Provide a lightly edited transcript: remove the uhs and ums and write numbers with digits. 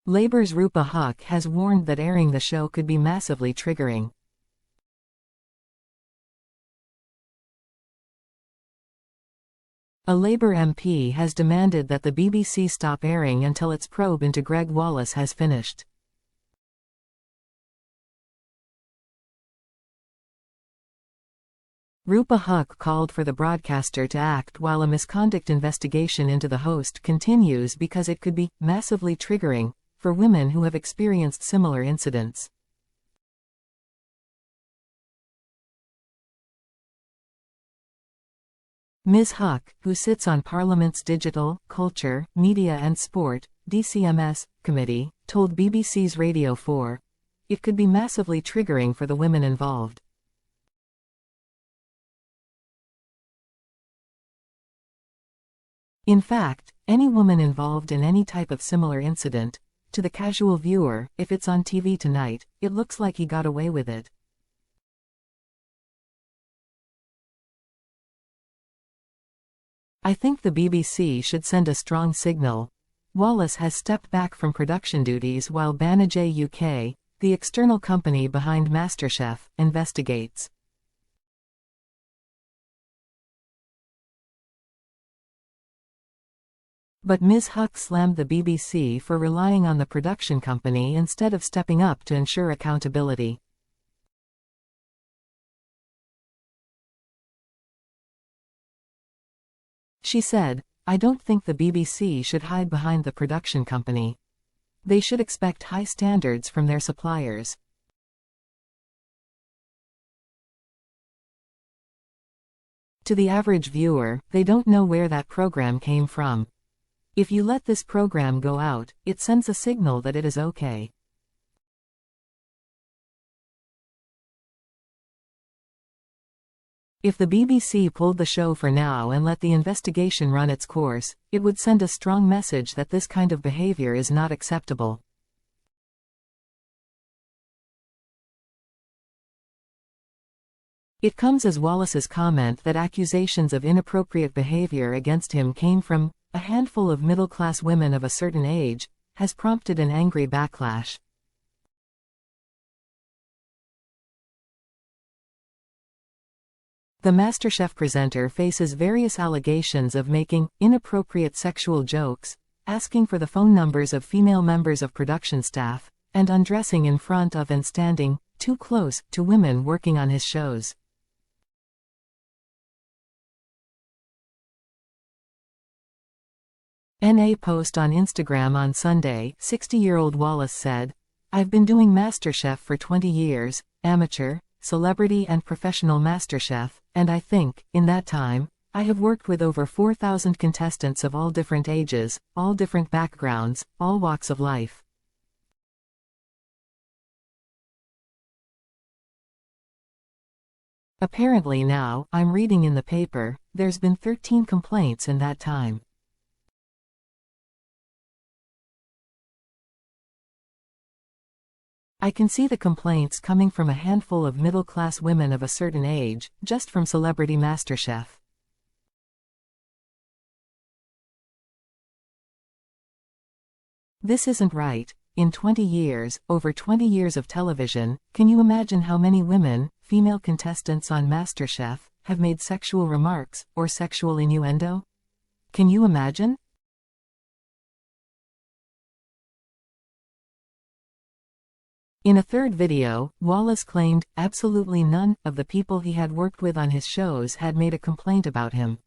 Labour's Rupa Huq has warned that airing the show could be massively triggering. A Labour MP has demanded that the BBC stop airing until its probe into Gregg Wallace has finished. Rupa Huq called for the broadcaster to act while a misconduct investigation into the host continues because it could be massively triggering for women who have experienced similar incidents. Ms. Huq, who sits on Parliament's Digital, Culture, Media and Sport (DCMS) committee, told BBC's Radio 4, "It could be massively triggering for the women involved." In fact, any woman involved in any type of similar incident, to the casual viewer, if it's on TV tonight, it looks like he got away with it. I think the BBC should send a strong signal. Wallace has stepped back from production duties while Banijay UK, the external company behind MasterChef, investigates. But Ms. Huq slammed the BBC for relying on the production company instead of stepping up to ensure accountability. She said, "I don't think the BBC should hide behind the production company. They should expect high standards from their suppliers." To the average viewer, they don't know where that program came from. If you let this program go out, it sends a signal that it is okay. If the BBC pulled the show for now and let the investigation run its course, it would send a strong message that this kind of behavior is not acceptable. It comes as Wallace's comment that accusations of inappropriate behavior against him came from a handful of middle-class women of a certain age, has prompted an angry backlash. The MasterChef presenter faces various allegations of making inappropriate sexual jokes, asking for the phone numbers of female members of production staff, and undressing in front of and standing too close to women working on his shows. In a post on Instagram on Sunday, 60-year-old Wallace said, "I've been doing MasterChef for 20 years, amateur, celebrity and professional MasterChef, and I think, in that time, I have worked with over 4,000 contestants of all different ages, all different backgrounds, all walks of life. Apparently now, I'm reading in the paper, there's been 13 complaints in that time." I can see the complaints coming from a handful of middle-class women of a certain age, just from Celebrity MasterChef. This isn't right. In 20 years, over 20 years of television, can you imagine how many women, female contestants on MasterChef, have made sexual remarks, or sexual innuendo? Can you imagine? In a third video, Wallace claimed absolutely none of the people he had worked with on his shows had made a complaint about him.